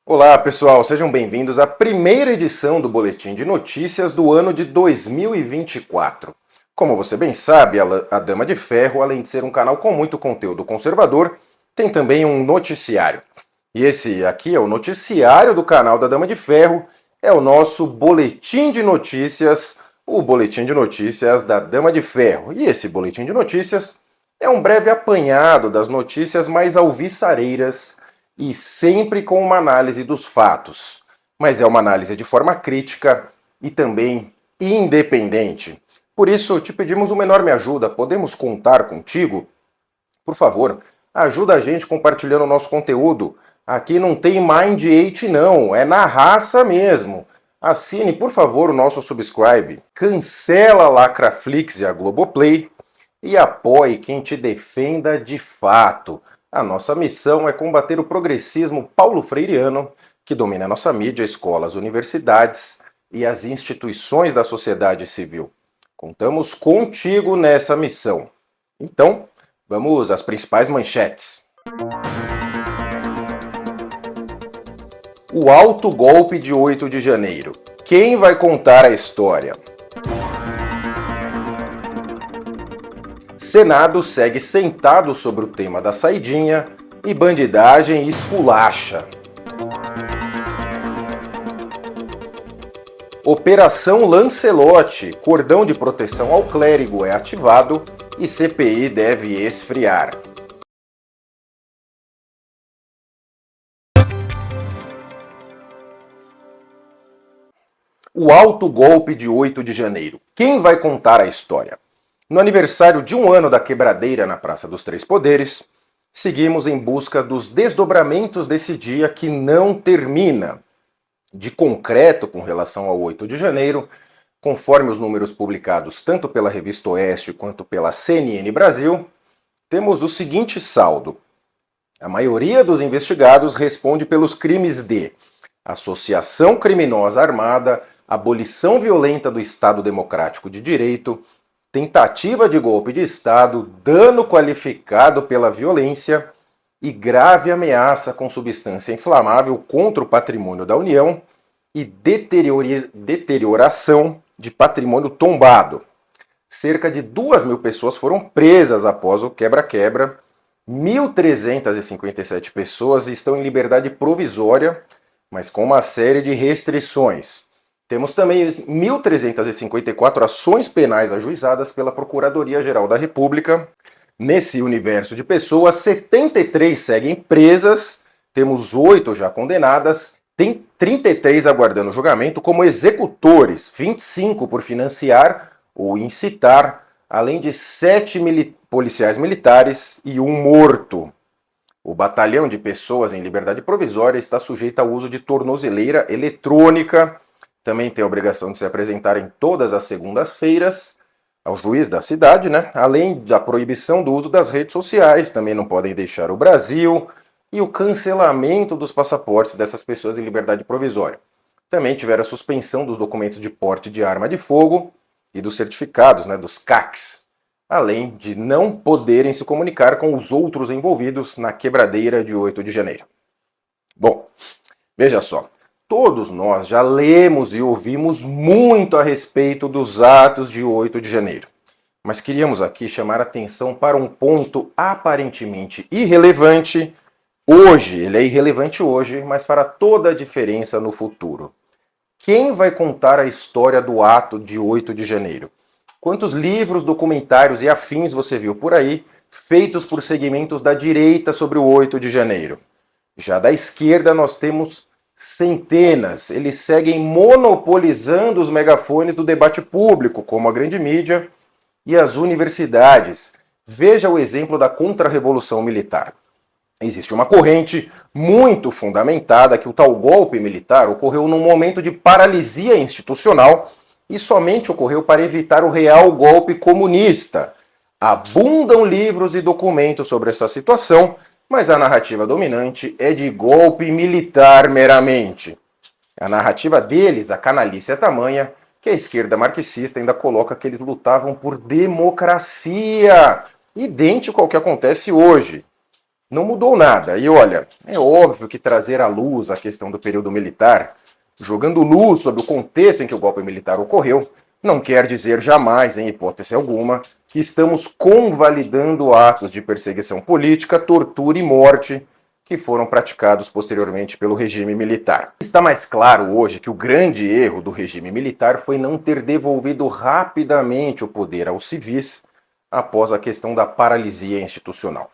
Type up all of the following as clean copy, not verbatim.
Olá, pessoal, sejam bem-vindos à primeira edição do Boletim de Notícias do ano de 2024. Como você bem sabe, a Dama de Ferro, além de ser um canal com muito conteúdo conservador, tem também um noticiário. E esse aqui é o noticiário do canal da Dama de Ferro, é o nosso Boletim de Notícias, o Boletim de Notícias da Dama de Ferro. E esse Boletim de Notícias é um breve apanhado das notícias mais alviçareiras e sempre com uma análise dos fatos, mas é uma análise de forma crítica e também independente. Por isso, te pedimos uma enorme ajuda. Podemos contar contigo? Por favor, ajuda a gente compartilhando o nosso conteúdo. Aqui não tem mind hate não, é na raça mesmo. Assine, por favor, o nosso subscribe. Cancela a Lacraflix e a Globoplay e apoie quem te defenda de fato. A nossa missão é combater o progressismo paulo-freireano que domina a nossa mídia, escolas, universidades e as instituições da sociedade civil. Contamos contigo nessa missão. Então, vamos às principais manchetes. O alto golpe de 8 de janeiro. Quem vai contar a história? Senado segue sentado sobre o tema da saidinha e bandidagem esculacha. Operação Lancelote, cordão de proteção ao clérigo é ativado e CPI deve esfriar. O alto golpe de 8 de janeiro. Quem vai contar a história? No aniversário de um ano da quebradeira na Praça dos Três Poderes, seguimos em busca dos desdobramentos desse dia que não termina. De concreto com relação ao 8 de janeiro, conforme os números publicados tanto pela Revista Oeste quanto pela CNN Brasil, temos o seguinte saldo. A maioria dos investigados responde pelos crimes de associação criminosa armada, abolição violenta do Estado Democrático de Direito, tentativa de golpe de Estado, dano qualificado pela violência e grave ameaça com substância inflamável contra o patrimônio da União e deterioração de patrimônio tombado. Cerca de 2.000 pessoas foram presas após o quebra-quebra, 1.357 pessoas estão em liberdade provisória, mas com uma série de restrições. Temos também 1.354 ações penais ajuizadas pela Procuradoria-Geral da República. Nesse universo de pessoas, 73 seguem presas, temos 8 já condenadas, tem 33 aguardando julgamento como executores, 25 por financiar ou incitar, além de 7 policiais militares e 1 morto. O batalhão de pessoas em liberdade provisória está sujeito ao uso de tornozeleira eletrônica. Também tem a obrigação de se apresentarem todas as segundas-feiras ao juiz da cidade, Além da proibição do uso das redes sociais, também não podem deixar o Brasil, e o cancelamento dos passaportes dessas pessoas em liberdade provisória. Também tiveram a suspensão dos documentos de porte de arma de fogo e dos certificados, dos CACs, além de não poderem se comunicar com os outros envolvidos na quebradeira de 8 de janeiro. Bom, veja só. Todos nós já lemos e ouvimos muito a respeito dos atos de 8 de janeiro. Mas queríamos aqui chamar atenção para um ponto aparentemente irrelevante hoje. Ele é irrelevante hoje, mas fará toda a diferença no futuro. Quem vai contar a história do ato de 8 de janeiro? Quantos livros, documentários e afins você viu por aí, feitos por segmentos da direita sobre o 8 de janeiro? Já da esquerda nós temos centenas. Eles seguem monopolizando os megafones do debate público, como a grande mídia e as universidades. Veja o exemplo da contra-revolução militar. Existe uma corrente muito fundamentada que o tal golpe militar ocorreu num momento de paralisia institucional e somente ocorreu para evitar o real golpe comunista. Abundam livros e documentos sobre essa situação, mas a narrativa dominante é de golpe militar meramente. A narrativa deles, a canalice é tamanha, que a esquerda marxista ainda coloca que eles lutavam por democracia, idêntico ao que acontece hoje. Não mudou nada. E olha, é óbvio que trazer à luz a questão do período militar, jogando luz sobre o contexto em que o golpe militar ocorreu, não quer dizer jamais, em hipótese alguma, que estamos convalidando atos de perseguição política, tortura e morte que foram praticados posteriormente pelo regime militar. Está mais claro hoje que o grande erro do regime militar foi não ter devolvido rapidamente o poder aos civis após a questão da paralisia institucional.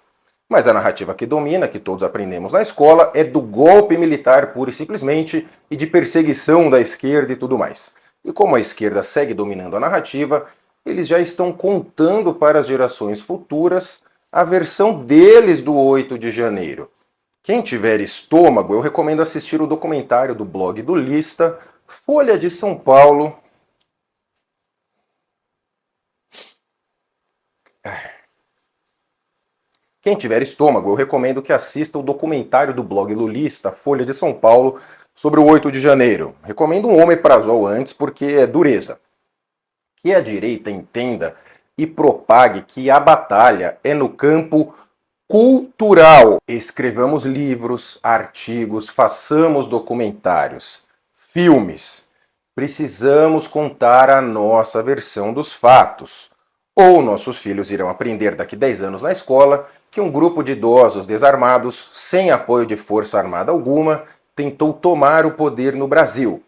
Mas a narrativa que domina, que todos aprendemos na escola, é do golpe militar pura e simplesmente e de perseguição da esquerda e tudo mais. E como a esquerda segue dominando a narrativa, eles já estão contando para as gerações futuras a versão deles do 8 de janeiro. Quem tiver estômago, eu recomendo assistir o documentário do blog do Lista, Folha de São Paulo. Quem tiver estômago, eu recomendo que assista o documentário do blog Lulista, Folha de São Paulo, sobre o 8 de janeiro. Recomendo um omeprazol antes, porque é dureza. Que a direita entenda e propague que a batalha é no campo cultural. Escrevamos livros, artigos, façamos documentários, filmes. Precisamos contar a nossa versão dos fatos. Ou nossos filhos irão aprender daqui 10 anos na escola que um grupo de idosos desarmados, sem apoio de força armada alguma, tentou tomar o poder no Brasil.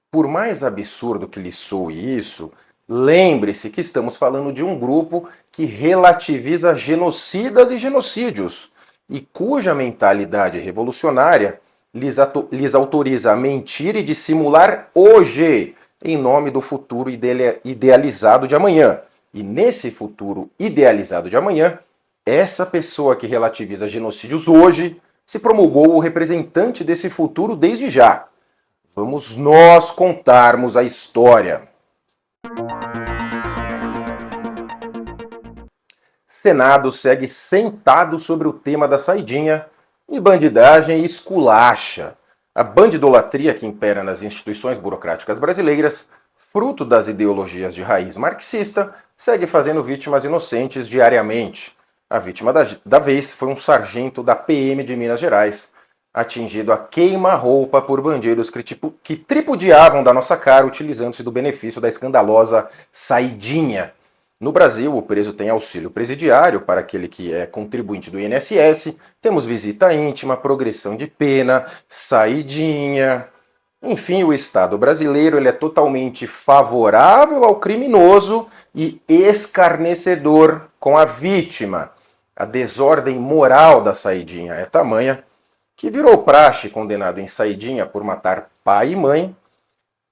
Por mais absurdo que lhe soe isso, lembre-se que estamos falando de um grupo que relativiza genocidas e genocídios, e cuja mentalidade revolucionária lhes autoriza a mentir e dissimular hoje, em nome do futuro idealizado de amanhã. E nesse futuro idealizado de amanhã, essa pessoa que relativiza genocídios hoje se promulgou o representante desse futuro desde já. Vamos nós contarmos a história. Senado segue sentado sobre o tema da saidinha e bandidagem esculacha. A bandidolatria que impera nas instituições burocráticas brasileiras, fruto das ideologias de raiz marxista, segue fazendo vítimas inocentes diariamente. A vítima da vez foi um sargento da PM de Minas Gerais, atingido a queima-roupa por bandidos que tripudiavam da nossa cara utilizando-se do benefício da escandalosa saidinha. No Brasil, o preso tem auxílio presidiário para aquele que é contribuinte do INSS, temos visita íntima, progressão de pena, saidinha. Enfim, o Estado brasileiro ele é totalmente favorável ao criminoso e escarnecedor com a vítima. A desordem moral da saidinha é tamanha que virou praxe condenado em saidinha por matar pai e mãe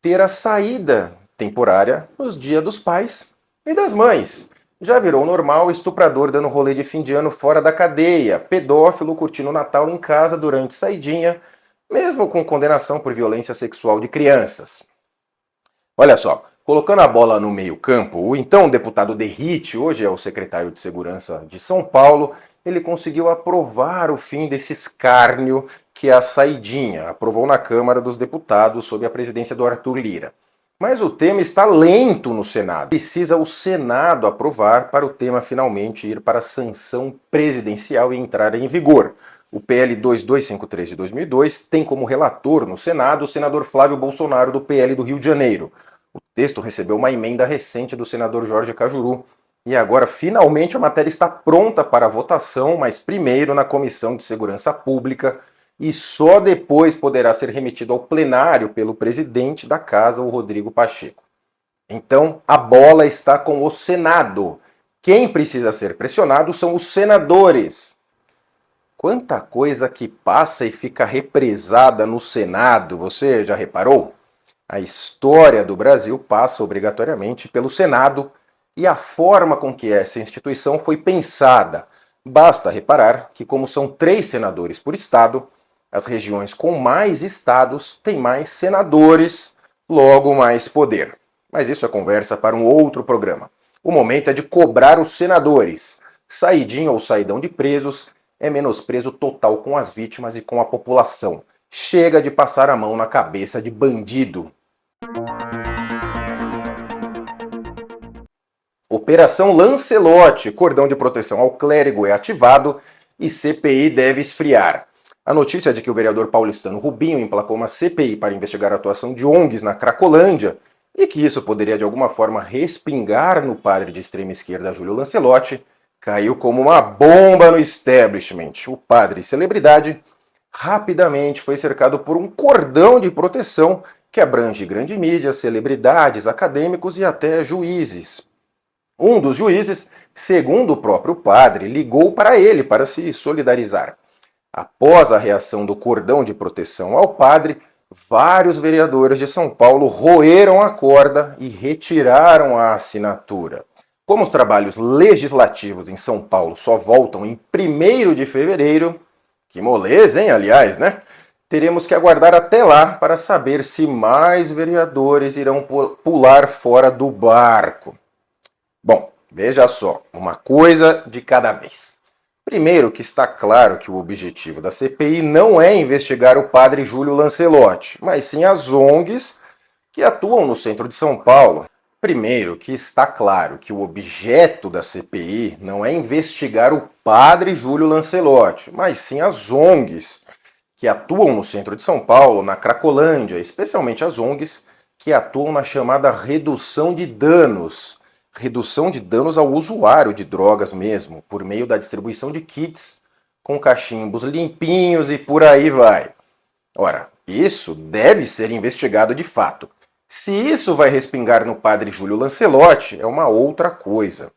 ter a saída temporária nos dias dos pais e das mães. Já virou normal estuprador dando rolê de fim de ano fora da cadeia, pedófilo curtindo o Natal em casa durante saidinha, mesmo com condenação por violência sexual de crianças. Olha só, colocando a bola no meio-campo, o então deputado Derrite, hoje é o secretário de Segurança de São Paulo, ele conseguiu aprovar o fim desse escárnio que é a saidinha. Aprovou na Câmara dos Deputados sob a presidência do Arthur Lira. Mas o tema está lento no Senado. Precisa o Senado aprovar para o tema finalmente ir para a sanção presidencial e entrar em vigor. O PL 2253 de 2002 tem como relator no Senado o senador Flávio Bolsonaro, do PL do Rio de Janeiro. O texto recebeu uma emenda recente do senador Jorge Cajuru e agora finalmente a matéria está pronta para votação, mas primeiro na Comissão de Segurança Pública e só depois poderá ser remetido ao plenário pelo presidente da Casa, o Rodrigo Pacheco. Então, a bola está com o Senado. Quem precisa ser pressionado são os senadores. Quanta coisa que passa e fica represada no Senado, você já reparou? A história do Brasil passa obrigatoriamente pelo Senado e a forma com que essa instituição foi pensada. Basta reparar que, como são 3 senadores por estado, as regiões com mais estados têm mais senadores, logo mais poder. Mas isso é conversa para um outro programa. O momento é de cobrar os senadores. Saidinha ou saidão de presos é menosprezo total com as vítimas e com a população. Chega de passar a mão na cabeça de bandido. Operação Lancelote, cordão de proteção ao clérigo é ativado e CPI deve esfriar. A notícia é de que o vereador paulistano Rubinho emplacou uma CPI para investigar a atuação de ONGs na Cracolândia e que isso poderia de alguma forma respingar no padre de extrema esquerda Júlio Lancelotti, caiu como uma bomba no establishment. O padre celebridade rapidamente foi cercado por um cordão de proteção que abrange grande mídia, celebridades, acadêmicos e até juízes. Um dos juízes, segundo o próprio padre, ligou para ele para se solidarizar. Após a reação do cordão de proteção ao padre, vários vereadores de São Paulo roeram a corda e retiraram a assinatura. Como os trabalhos legislativos em São Paulo só voltam em 1º de fevereiro, que moleza, hein, aliás, né? Teremos que aguardar até lá para saber se mais vereadores irão pular fora do barco. Bom, veja só, uma coisa de cada vez. Primeiro que está claro que o objetivo da CPI não é investigar o padre Júlio Lancelotti, mas sim as ONGs que atuam no centro de São Paulo. Primeiro que está claro que o objeto da CPI não é investigar o padre Júlio Lancelotti, mas sim as ONGs que atuam no centro de São Paulo, na Cracolândia, especialmente as ONGs que atuam na chamada redução de danos ao usuário de drogas mesmo, por meio da distribuição de kits com cachimbos limpinhos e por aí vai. Ora, isso deve ser investigado de fato. Se isso vai respingar no padre Júlio Lancelotti, é uma outra coisa.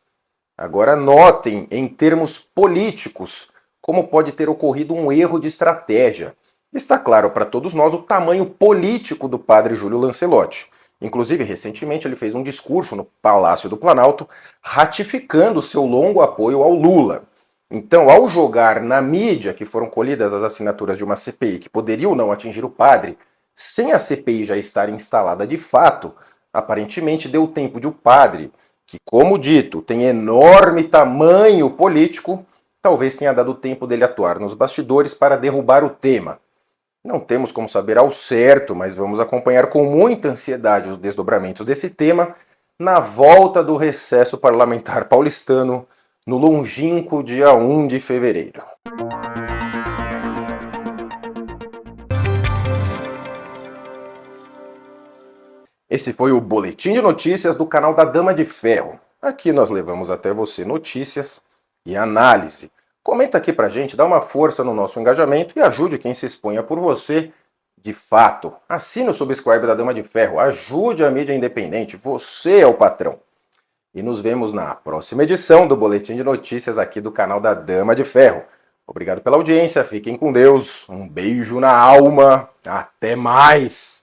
Agora notem, em termos políticos, como pode ter ocorrido um erro de estratégia. Está claro para todos nós o tamanho político do padre Júlio Lancelotti. Inclusive, recentemente ele fez um discurso no Palácio do Planalto ratificando seu longo apoio ao Lula. Então, ao jogar na mídia que foram colhidas as assinaturas de uma CPI que poderia ou não atingir o padre, sem a CPI já estar instalada de fato, aparentemente deu tempo de o padre, que, como dito, tem enorme tamanho político, talvez tenha dado tempo dele atuar nos bastidores para derrubar o tema. Não temos como saber ao certo, mas vamos acompanhar com muita ansiedade os desdobramentos desse tema na volta do recesso parlamentar paulistano no longínquo dia 1 de fevereiro. Esse foi o Boletim de Notícias do canal da Dama de Ferro. Aqui nós levamos até você notícias e análise. Comenta aqui pra gente, dá uma força no nosso engajamento e ajude quem se exponha por você de fato. Assine o subscribe da Dama de Ferro, ajude a mídia independente, você é o patrão. E nos vemos na próxima edição do Boletim de Notícias aqui do canal da Dama de Ferro. Obrigado pela audiência, fiquem com Deus, um beijo na alma, até mais!